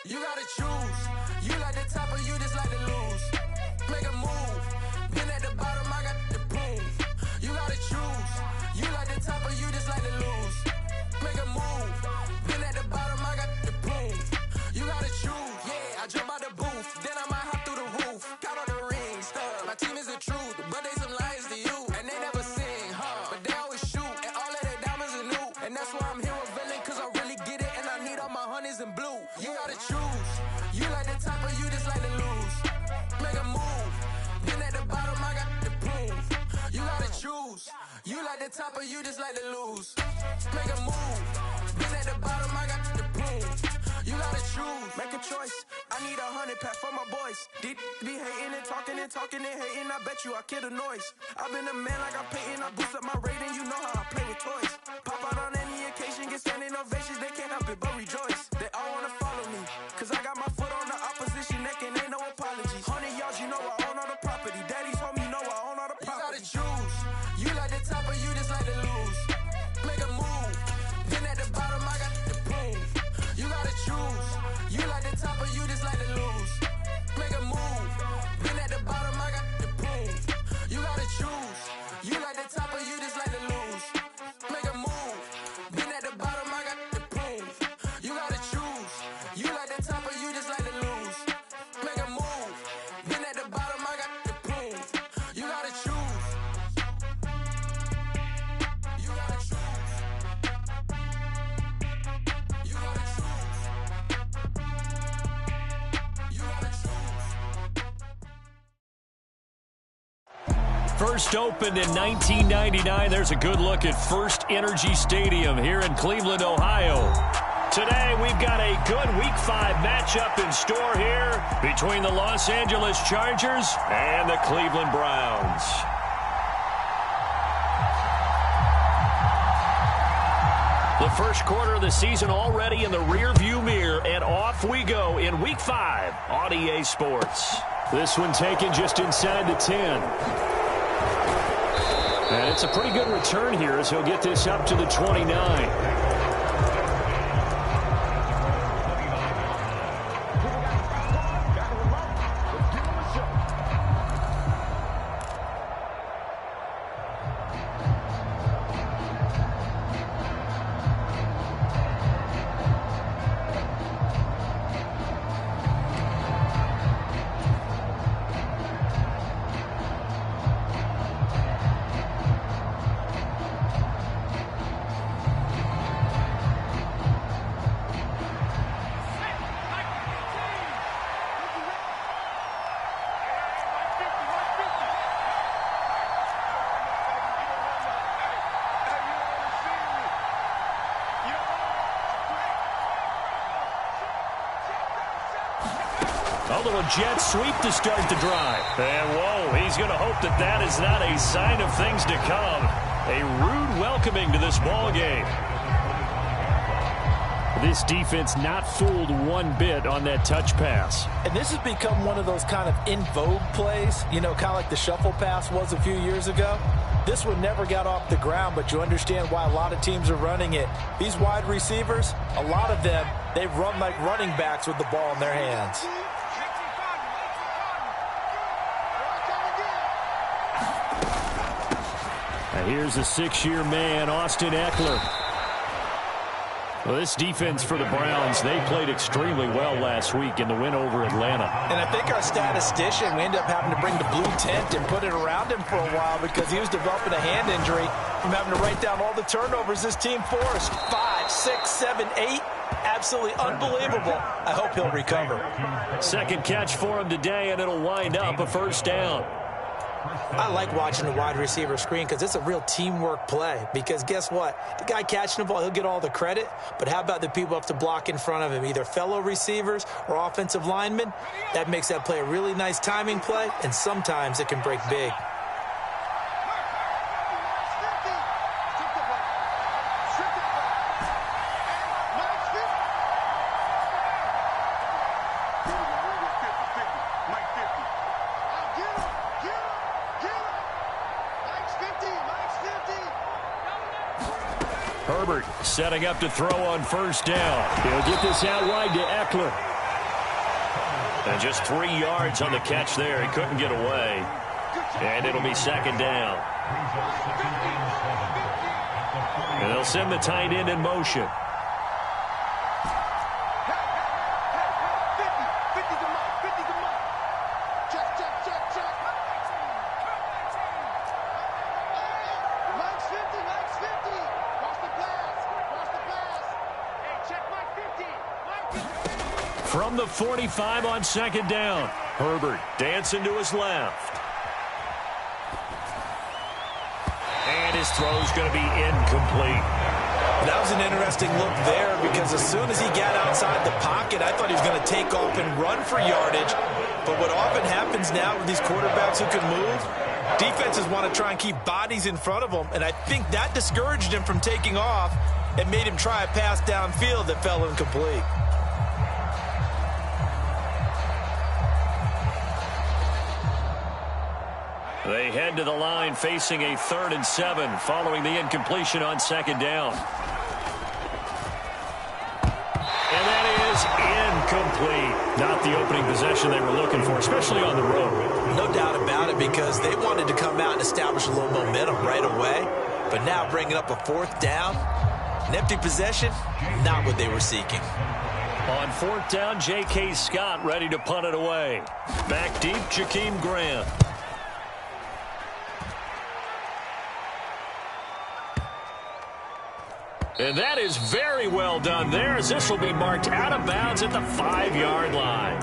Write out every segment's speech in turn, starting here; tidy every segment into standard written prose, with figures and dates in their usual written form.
You gotta choose. You like the top or you just like to lose. Make a move. Been at the bottom, I got the prove. You gotta choose. You like the top or you just like to lose. Make a move. Been at the bottom, I got the prove. You gotta choose. Yeah, I jump out the booth. Then I might hop through the roof. Count on the rings. My team is the truth, but they some liars to you. And they never sing, but they always shoot. And all of their diamonds are new. And that's why I'm here with villain, cause I really get it. And I need all my honeys in blue. You gotta choose. You like the top or you just like to lose. Make a move. Been at the bottom, I got the proof. You gotta choose. You like the top or you just like to lose. Make a move. Been at the bottom, I got the proof. You gotta choose. Make a choice. I need 100 pack for my boys. Be hating and talking and talking and hating. I bet you I kill the noise. I've been a man like I'm painting. I boost up my rating. You know how I play with toys. Pop out on any occasion, get standing ovations. They can't help it but rejoice. They all wanna follow me, cause I got my foot on the opposition neck and ain't no apologies. 100 yards, you know I own all the property. Daddy's home, you know I own all the property. You gotta choose. You like the top or you just like to lose. Make a move. Been at the bottom, I got the proof. You gotta choose. You like the top or you just like to lose. Make a move. Been at the bottom, I got the proof. You gotta choose. You like the top or you just like to lose. Make a move. Been at the bottom, I got the proof. You gotta choose. You like the top or you just like to lose. Make a move. Been at the bottom, I got the proof. You gotta choose. You gotta choose. You gotta choose. You gotta choose. First opened in 1999. There's a good look at First Energy Stadium here in Cleveland, Ohio. Today, we've got a good Week 5 matchup in store here between the Los Angeles Chargers and the Cleveland Browns. The first quarter of the season already in the rearview mirror, and off we go in Week 5 on EA Sports. This one taken just inside the 10. And it's a pretty good return here as he'll get this up to the 29. A little jet sweep to start the drive. And, whoa, he's going to hope that that is not a sign of things to come. A rude welcoming to this ball game. This defense not fooled one bit on that touch pass. And this has become one of those kind of in vogue plays, you know, kind of like the shuffle pass was a few years ago. This one never got off the ground, but you understand why a lot of teams are running it. These wide receivers, a lot of them, they run like running backs with the ball in their hands. Now here's a 6-year man, Austin Eckler. Well, this defense for the Browns, they played extremely well last week in the win over Atlanta. And I think our statistician, we ended up having to bring the blue tent and put it around him for a while because he was developing a hand injury from having to write down all the turnovers this team forced. 5, 6, 7, 8. Absolutely unbelievable. I hope he'll recover. Second catch for him today, and it'll wind up a first down. I like watching the wide receiver screen because it's a real teamwork play. Because guess what? The guy catching the ball, he'll get all the credit. But how about the people have to block in front of him, either fellow receivers or offensive linemen? That makes that play a really nice timing play, and sometimes it can break big. Herbert setting up to throw on first down. He'll get this out wide to Eckler. And just 3 yards on the catch there. He couldn't get away. And it'll be second down. And they'll send the tight end in motion. From the 45 on second down. Herbert dancing to his left. And his throw's going to be incomplete. That was an interesting look there because as soon as he got outside the pocket, I thought he was going to take off and run for yardage. But what often happens now with these quarterbacks who can move, defenses want to try and keep bodies in front of them, and I think that discouraged him from taking off and made him try a pass downfield that fell incomplete. They head to the line facing a 3rd and 7 following the incompletion on second down. And that is incomplete. Not the opening possession they were looking for, especially on the road. No doubt about it, because they wanted to come out and establish a little momentum right away. But now bringing up a 4th down, an empty possession, not what they were seeking. On 4th down, J.K. Scott ready to punt it away. Back deep, Jakeem Graham. And that is very well done there, as this will be marked out of bounds at the 5-yard line.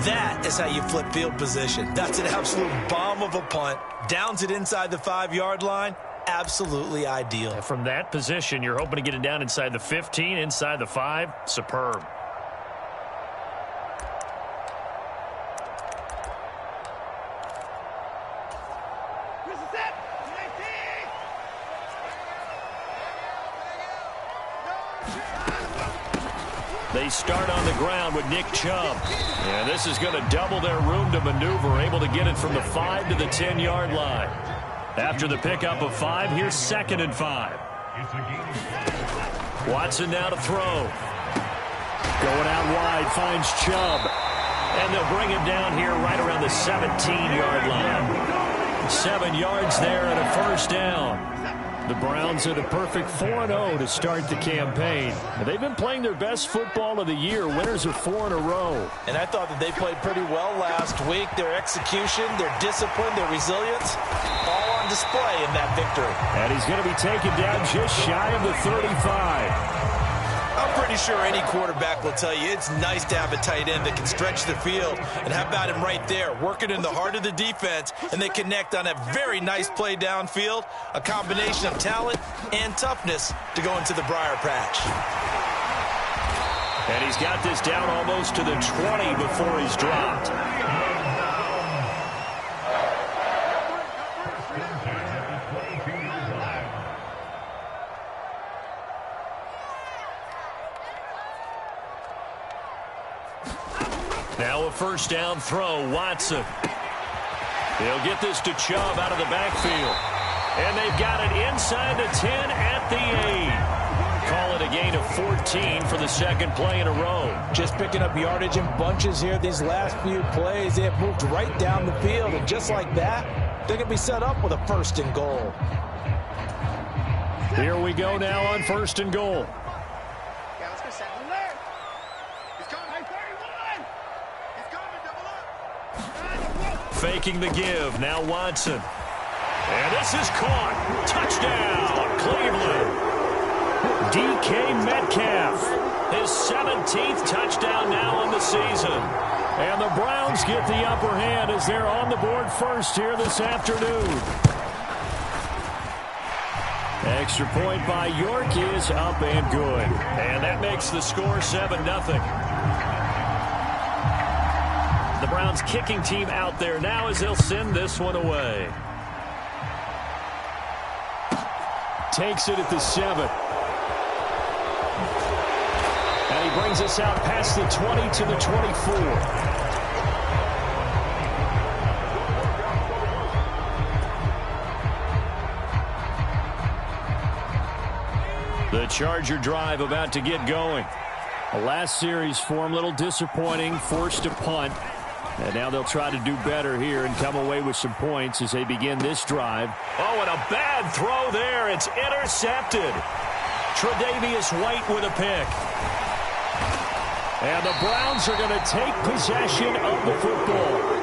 That is how you flip field position. That's an absolute bomb of a punt. Downs it inside the 5-yard line. Absolutely ideal. And from that position, you're hoping to get it down inside the 15, inside the 5. Superb. They start on the ground with Nick Chubb. And this is going to double their room to maneuver, able to get it from the 5 to the 10-yard line. After the pickup of 5, here's 2nd and 5. Watson now to throw. Going out wide, finds Chubb. And they'll bring him down here right around the 17-yard line. 7 yards there and a 1st down. The Browns are the perfect 4-0 to start the campaign. They've been playing their best football of the year. Winners of 4 in a row. And I thought that they played pretty well last week. Their execution, their discipline, their resilience, all on display in that victory. And he's going to be taken down just shy of the 35. I'm pretty sure any quarterback will tell you it's nice to have a tight end that can stretch the field. And how about him right there, working in the heart of the defense, and they connect on a very nice play downfield, a combination of talent and toughness to go into the briar patch. And he's got this down almost to the 20 before he's dropped. Now a 1st down throw, Watson. They'll get this to Chubb out of the backfield. And they've got it inside the 10 at the 8. Call it a gain of 14 for the 2nd play in a row. Just picking up yardage in bunches here these last few plays. They have moved right down the field, and just like that, they're going to be set up with a 1st and goal. Here we go now on 1st and goal. Faking the give. Now Watson. And this is caught. Touchdown, Cleveland. DK Metcalf. His 17th touchdown now on the season. And the Browns get the upper hand as they're on the board first here this afternoon. Extra point by York is up and good. And that makes the score 7-0. The Browns kicking team out there now as they'll send this one away. Takes it at the 7. And he brings us out past the 20 to the 24. The Charger drive about to get going. The last series for him, a little disappointing, forced to punt. And now they'll try to do better here and come away with some points as they begin this drive. Oh, and a bad throw there. It's intercepted. Tre'Davious White with a pick. And the Browns are going to take possession of the football.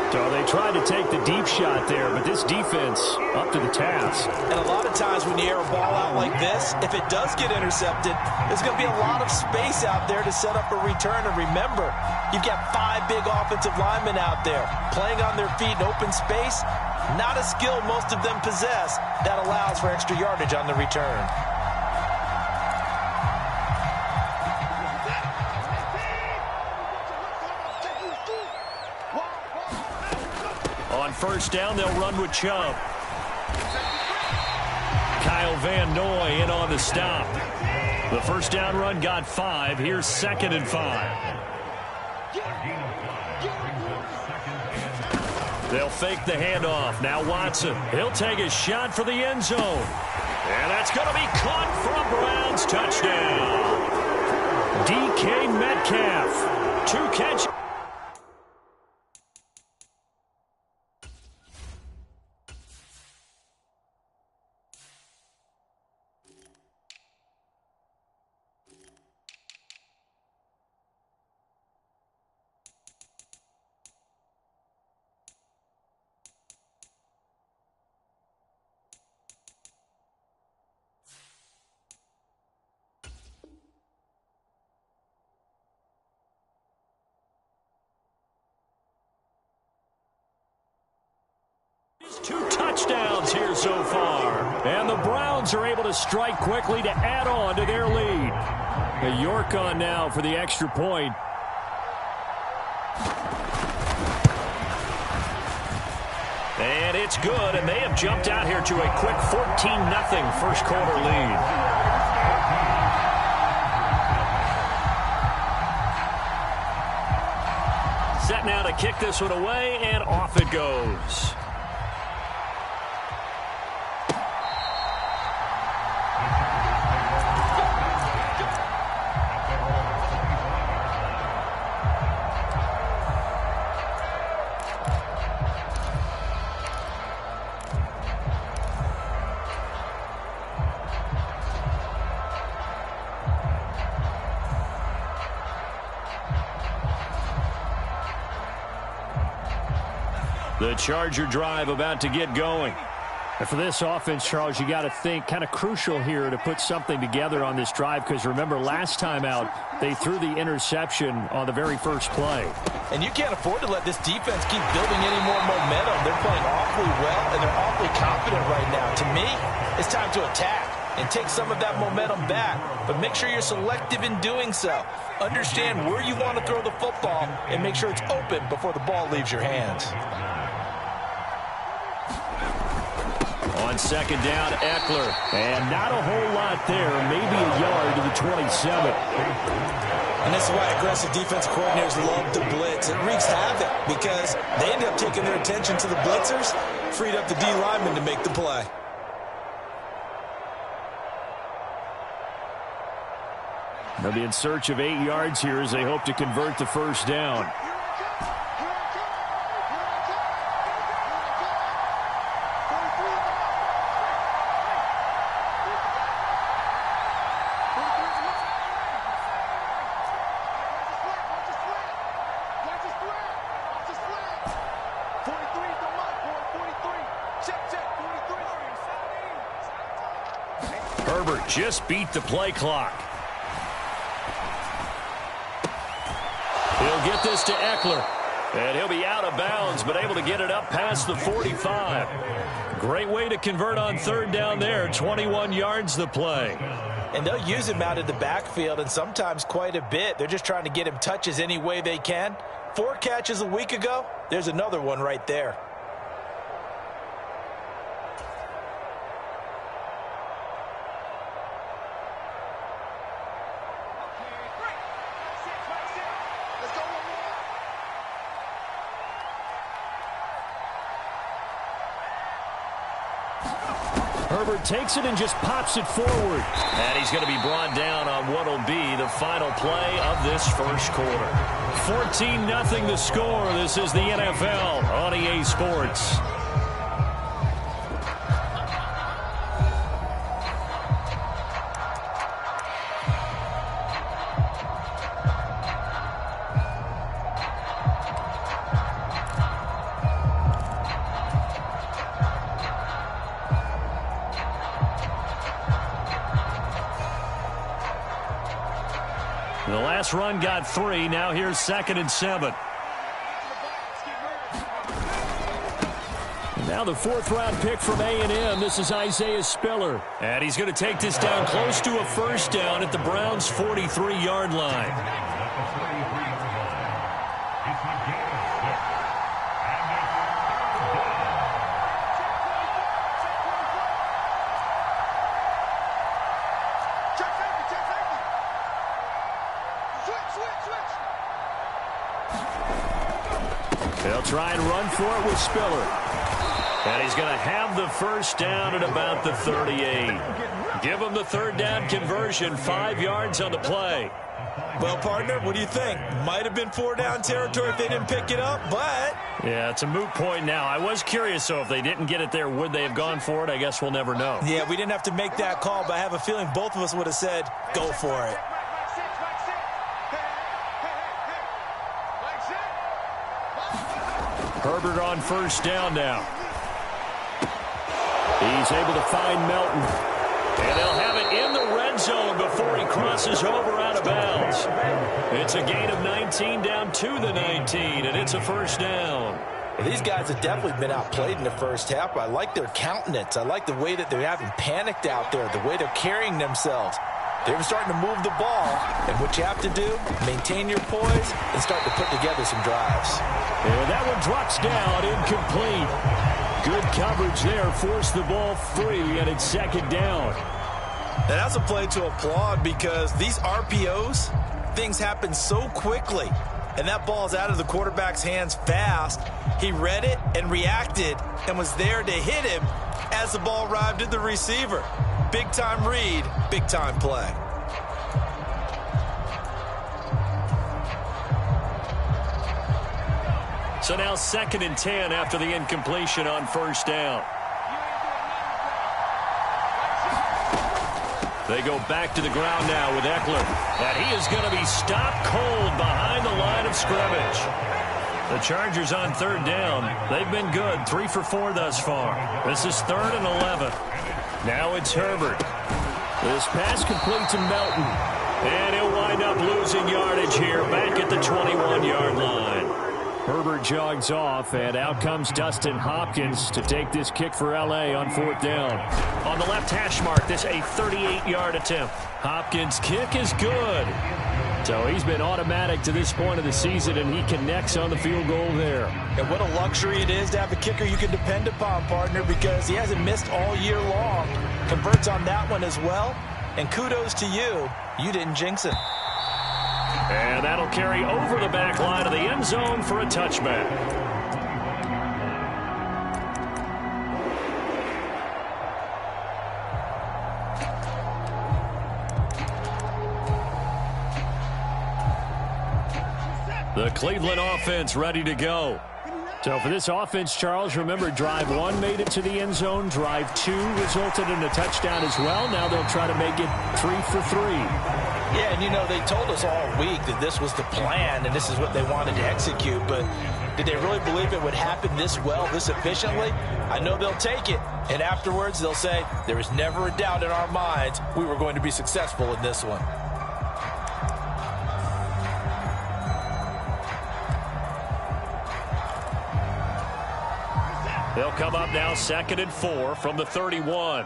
So they tried to take the deep shot there, but this defense up to the task. And a lot of times when you air a ball out like this, if it does get intercepted, there's going to be a lot of space out there to set up a return. And remember, you've got 5 big offensive linemen out there playing on their feet in open space. Not a skill most of them possess that allows for extra yardage on the return. On first down, they'll run with Chubb. Kyle Van Noy in on the stop. The first down run got 5. Here's 2nd and 5. They'll fake the handoff. Now Watson. He'll take a shot for the end zone. And that's going to be caught for a Browns touchdown. DK Metcalf. 2 catches. Two touchdowns here so far. And the Browns are able to strike quickly to add on to their lead. York on now for the extra point. And it's good, and they have jumped out here to a quick 14-0 first quarter lead. Set now to kick this one away, and off it goes. The Charger drive about to get going. And for this offense, Charles, you got to think kind of crucial here to put something together on this drive, because remember last time out they threw the interception on the very first play. And you can't afford to let this defense keep building any more momentum. They're playing awfully well, and they're awfully confident right now. To me, it's time to attack and take some of that momentum back. But make sure you're selective in doing so. Understand where you want to throw the football and make sure it's open before the ball leaves your hands. On second down, Eckler. And not a whole lot there. Maybe a yard to the 27. And this is why aggressive defense coordinators love to blitz. It wreaks havoc because they end up taking their attention to the blitzers, freed up the D lineman to make the play. They'll be in search of 8 yards here as they hope to convert the first down. Herbert just beat the play clock. He'll get this to Eckler. And he'll be out of bounds, but able to get it up past the 45. Great way to convert on third down there. 21 yards the play. And they'll use him out in the backfield, and sometimes quite a bit. They're just trying to get him touches any way they can. 4 catches a week ago. There's another one right there. Herbert takes it and just pops it forward. And he's going to be brought down on what will be the final play of this first quarter. 14-0 the score. This is the NFL on EA Sports. The last run got 3. Now here's 2nd and 7. Now the 4th-round pick from A&M. This is Isaiah Spiller. And he's going to take this down close to a first down at the Browns' 43-yard line. They'll try and run for it with Spiller. And he's going to have the first down at about the 38. Give him the 3rd down conversion, 5 yards on the play. Well, partner, what do you think? Might have been 4-down territory if they didn't pick it up, but... Yeah, it's a moot point now. I was curious, so if they didn't get it there, would they have gone for it? I guess we'll never know. Yeah, we didn't have to make that call, but I have a feeling both of us would have said, go for it. Herbert on first down now. He's able to find Melton. And they'll have it in the red zone before he crosses over out of bounds. It's a gain of 19 down to the 19, and it's a first down. Well, these guys have definitely been outplayed in the first half. I like their countenance. I like the way that they're having panicked out there, the way they're carrying themselves. They're starting to move the ball, and what you have to do, maintain your poise and start to put together some drives. And that one drops down, incomplete. Good coverage there, forced the ball free, and it's 2nd down. And that's a play to applaud because these RPOs, things happen so quickly, and that ball's out of the quarterback's hands fast. He read it and reacted and was there to hit him as the ball arrived at the receiver. Big-time read, big-time play. So now 2nd and 10 after the incompletion on first down. They go back to the ground now with Eckler. And he is going to be stopped cold behind the line of scrimmage. The Chargers on 3rd down. They've been good, 3 for 4 thus far. This is 3rd and 11. Now it's Herbert. This pass complete to Melton. And he'll wind up losing yardage here back at the 21-yard line. Herbert jogs off, and out comes Dustin Hopkins to take this kick for L.A. on 4th down. On the left hash mark, this a 38-yard attempt. Hopkins' kick is good. So he's been automatic to this point of the season, and he connects on the field goal there. And what a luxury it is to have a kicker you can depend upon, partner, because he hasn't missed all year long. Converts on that one as well, and kudos to you. You didn't jinx it. And that'll carry over the back line of the end zone for a touchback. The Cleveland offense ready to go. So for this offense, Charles, remember, drive 1 made it to the end zone. Drive 2 resulted in a touchdown as well. Now they'll try to make it 3 for 3. Yeah, and you know, they told us all week that this was the plan and this is what they wanted to execute, but did they really believe it would happen this well, this efficiently? I know they'll take it, and afterwards they'll say, there was never a doubt in our minds we were going to be successful in this one. They'll come up now 2nd and 4 from the 31.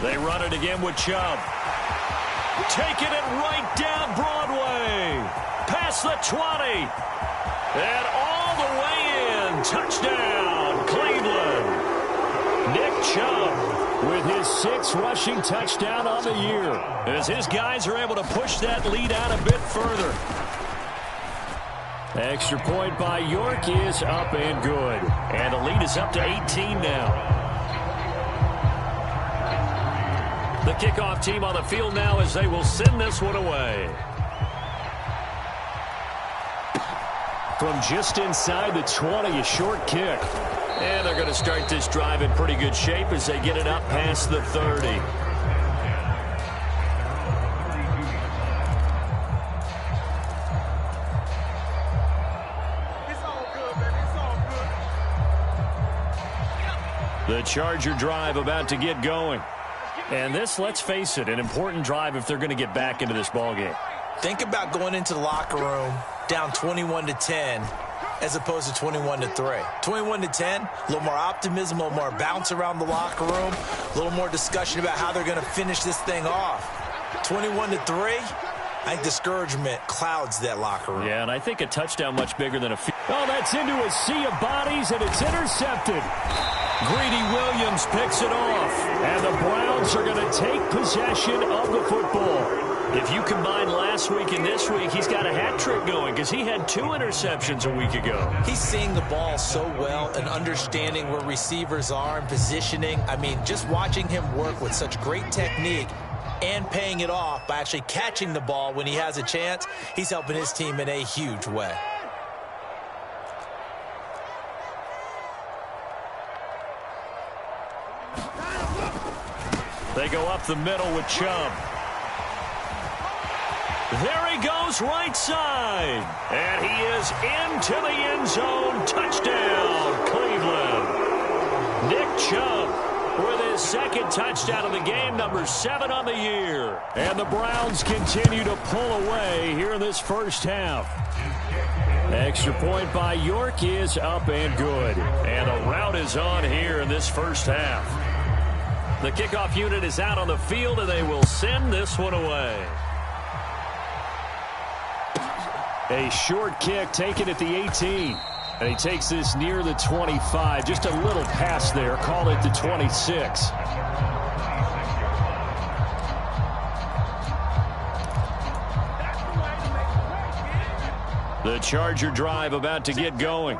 They run it again with Chubb. Taking it right down Broadway. Past the 20. And all the way in. Touchdown, Cleveland. Nick Chubb with his 6th rushing touchdown on the year, as his guys are able to push that lead out a bit further. Extra point by York is up and good. And the lead is up to 18 now. The kickoff team on the field now as they will send this one away. From just inside the 20, a short kick. And they're going to start this drive in pretty good shape as they get it up past the 30. The Charger drive about to get going. And this, let's face it, an important drive if they're going to get back into this ballgame. Think about going into the locker room down 21-10 as opposed to 21-3. 21-10, a little more optimism, a little more bounce around the locker room, a little more discussion about how they're going to finish this thing off. 21-3, I think discouragement clouds that locker room. Yeah, and I think a touchdown much bigger than a field. Oh, that's into a sea of bodies, and it's intercepted. Greedy Williams picks it off, and the Browns are going to take possession of the football. If you combine last week and this week, he's got a hat trick going because he had 2 interceptions a week ago. He's seeing the ball so well and understanding where receivers are and positioning. I mean, just watching him work with such great technique and paying it off by actually catching the ball when he has a chance, he's helping his team in a huge way. They go up the middle with Chubb. There he goes right side. And he is into the end zone. Touchdown, Cleveland. Nick Chubb with his 2nd touchdown of the game, number 7 on the year. And the Browns continue to pull away here in this first half. Extra point by York is up and good. And a rout is on here in this first half. The kickoff unit is out on the field, and they will send this one away. A short kick taken at the 18. And he takes this near the 25. Just a little pass there. Call it the 26. The Charger drive about to get going.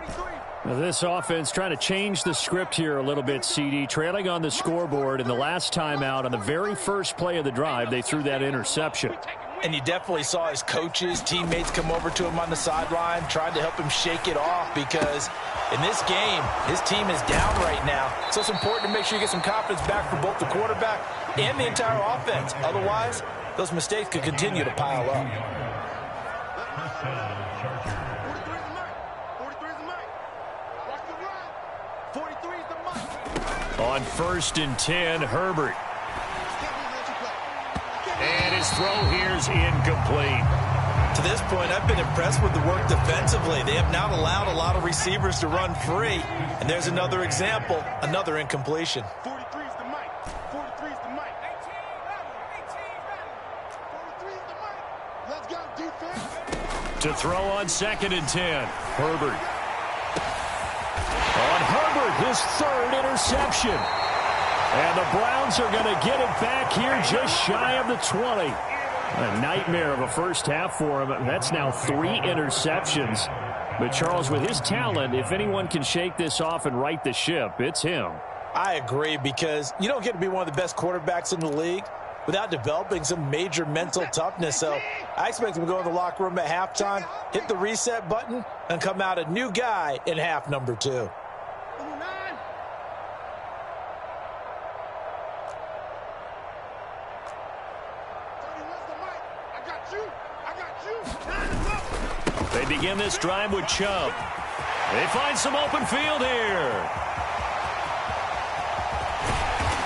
Now this offense trying to change the script here a little bit, CD. Trailing on the scoreboard, and the last time out on the very first play of the drive, they threw that interception. And you definitely saw his coaches, teammates come over to him on the sideline, trying to help him shake it off because in this game, his team is down right now. So it's important to make sure you get some confidence back for both the quarterback and the entire offense. Otherwise, those mistakes could continue to pile up. On 1st and 10, Herbert. And his throw here's incomplete. To this point, I've been impressed with the work defensively. They have not allowed a lot of receivers to run free. And there's another example, another incompletion. 43 is the mic. 43 is the mic. 43 is the mic. Let's go, defense. To throw on 2nd and 10, Herbert. On Herbert, his 3rd interception. And the Browns are going to get it back here just shy of the 20. A nightmare of a first half for him. That's now 3 interceptions. But Charles, with his talent, if anyone can shake this off and right the ship, it's him. I agree, because you don't get to be one of the best quarterbacks in the league without developing some major mental toughness. So I expect him to go in the locker room at halftime, hit the reset button, and come out a new guy in half number 2. They begin this drive with Chubb. They find some open field here.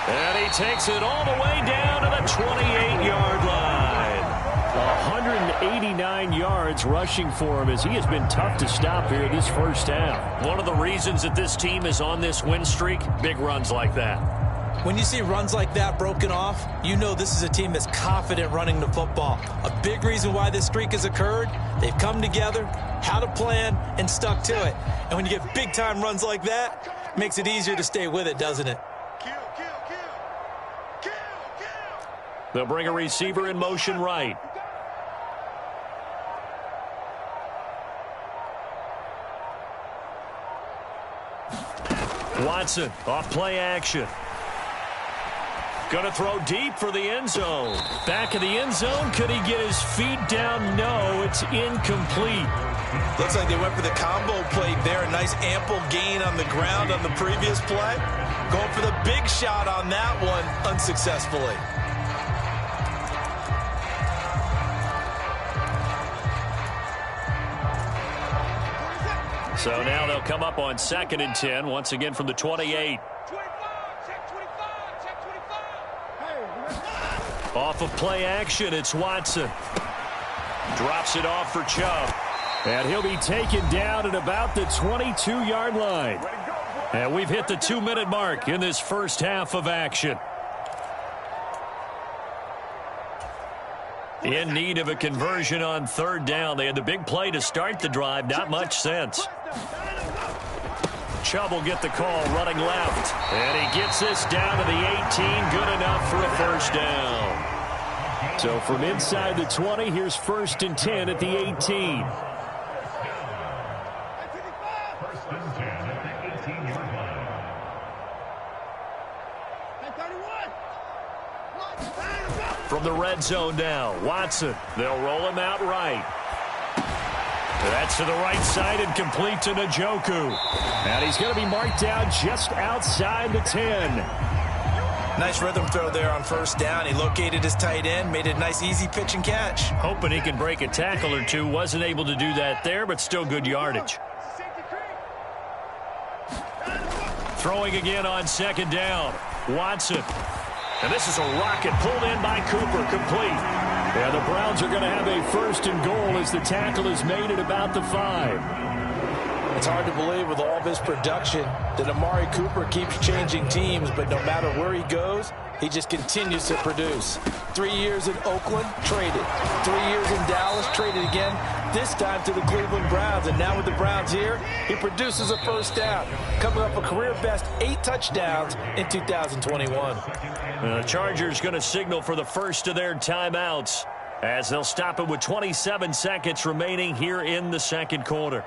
And he takes it all the way down to the 28-yard line. 189 yards rushing for him as he has been tough to stop here this first half. One of the reasons that this team is on this win streak, big runs like that. When you see runs like that broken off, you know this is a team that's confident running the football. A big reason why this streak has occurred, they've come together, had a plan, and stuck to it. And when you get big-time runs like that, it makes it easier to stay with it, doesn't it? They'll bring a receiver in motion right. Watson off play action. Going to throw deep for the end zone. Back of the end zone. Could he get his feet down? No, it's incomplete. Looks like they went for the combo play there. A nice ample gain on the ground on the previous play. Going for the big shot on that one unsuccessfully. So now they'll come up on 2nd and 10, once again from the 28. Off of play action, it's Watson. Drops it off for Chubb. And he'll be taken down at about the 22-yard line. And we've hit the 2-minute mark in this first half of action. In need of a conversion on 3rd down. They had the big play to start the drive. Not much sense. Chubb will get the call running left. And he gets this down to the 18. Good enough for a first down. So from inside the 20, here's 1st and 10 at the 18. From the red zone now, Watson. They'll roll him out right. That's to the right side and complete to Njoku. And he's going to be marked down just outside the 10. Nice rhythm throw there on 1st down. He located his tight end, made it a nice easy pitch and catch. Hoping he can break a tackle or two. Wasn't able to do that there, but still good yardage. Throwing again on 2nd down. Watson. And this is a rocket pulled in by Cooper, complete. And the Browns are going to have a 1st and goal as the tackle is made at about the 5. It's hard to believe with all of his production that Amari Cooper keeps changing teams, but no matter where he goes, he just continues to produce. 3 years in Oakland, traded. 3 years in Dallas, traded again, this time to the Cleveland Browns. And now with the Browns here, he produces a 1st down, coming up a career-best 8 touchdowns in 2021. The Chargers going to signal for the first of their timeouts as they'll stop it with 27 seconds remaining here in the 2nd quarter.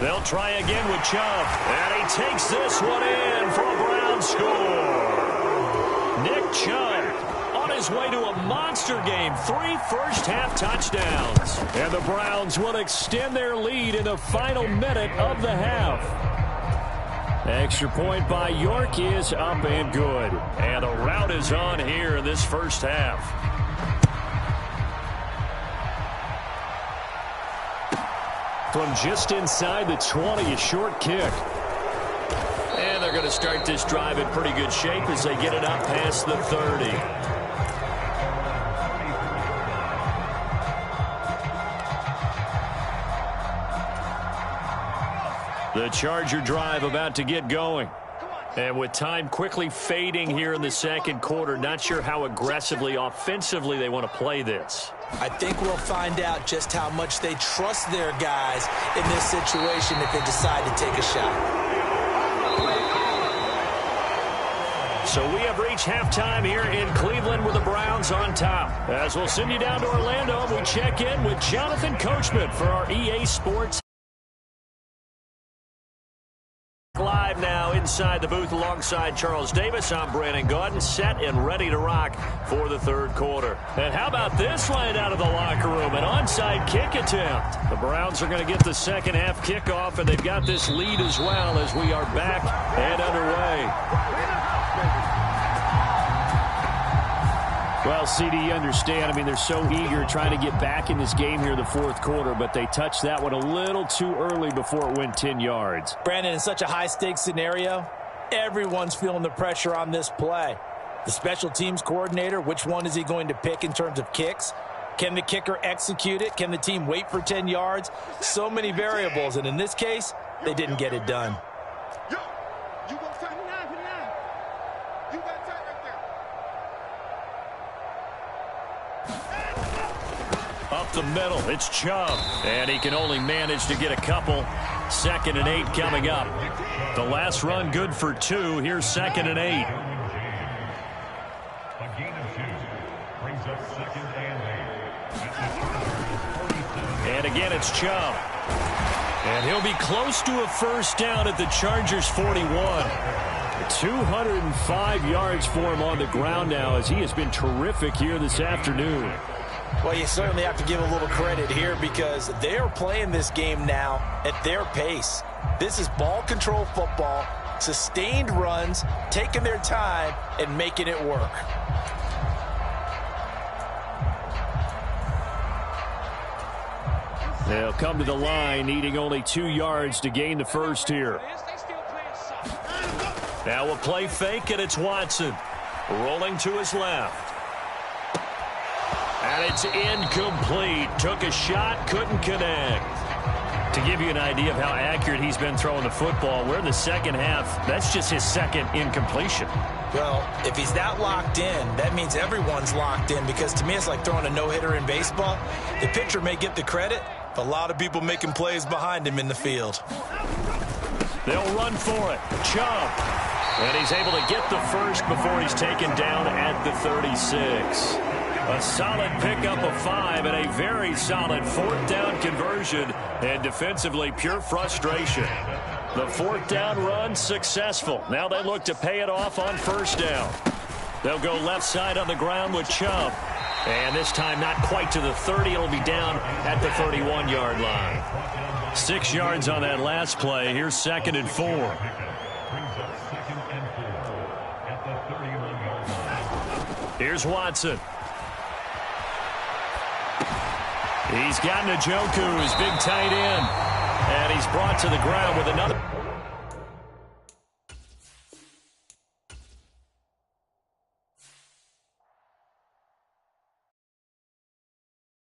They'll try again with Chubb. And he takes this one in for a Brown score. Nick Chubb on his way to a monster game. 3 first-half touchdowns. And the Browns will extend their lead in the final minute of the half. Extra point by York is up and good. And the rout is on here in this first half. From just inside the 20, a short kick. And they're going to start this drive in pretty good shape as they get it up past the 30. The Charger drive about to get going. And with time quickly fading here in the 2nd quarter, not sure how aggressively, offensively they want to play this. I think we'll find out just how much they trust their guys in this situation if they decide to take a shot. So we have reached halftime here in Cleveland with the Browns on top. As we'll send you down to Orlando, we check in with Jonathan Coachman for our EA Sports Live now inside the booth alongside Charles Davis. I'm Brandon Gaudin, set and ready to rock for the 3rd quarter. And how about this line out of the locker room? An onside kick attempt. The Browns are going to get the 2nd half kickoff, and they've got this lead as well as we are back and underway. Well, CD, you understand. I mean, they're so eager trying to get back in this game here in the 4th quarter, but they touched that one a little too early before it went 10 yards. Brandon, in such a high-stakes scenario, everyone's feeling the pressure on this play. The special teams coordinator, which one is he going to pick in terms of kicks? Can the kicker execute it? Can the team wait for 10 yards? So many variables, and in this case, they didn't get it done. up the middle. It's Chubb. And he can only manage to get a couple. 2nd and 8 coming up. The last run good for 2. Here's 2nd and 8. A gain of 2 brings up 2nd and 8. And again, it's Chubb. And he'll be close to a first down at the Chargers' 41. 205 yards for him on the ground now, as he has been terrific here this afternoon. Well, you certainly have to give a little credit here because they're playing this game now at their pace. This is ball control football, sustained runs, taking their time and making it work. They'll come to the line, needing only 2 yards to gain the first here. Now a play fake, and it's Watson. Rolling to his left. And it's incomplete. Took a shot, couldn't connect. To give you an idea of how accurate he's been throwing the football, we're in the second half. That's just his second incompletion. Well, if he's that locked in, that means everyone's locked in, because to me it's like throwing a no-hitter in baseball. The pitcher may get the credit, but a lot of people making plays behind him in the field. They'll run for it. Chubb. And he's able to get the first before he's taken down at the 36. A solid pickup of 5 and a very solid 4th down conversion. And defensively, pure frustration. The 4th down run successful. Now they look to pay it off on 1st down. They'll go left side on the ground with Chubb. And this time not quite to the 30. It'll be down at the 31-yard line. 6 yards on that last play. Here's 2nd and 4. Here's Watson. He's got Njoku, his big tight end. And he's brought to the ground with another.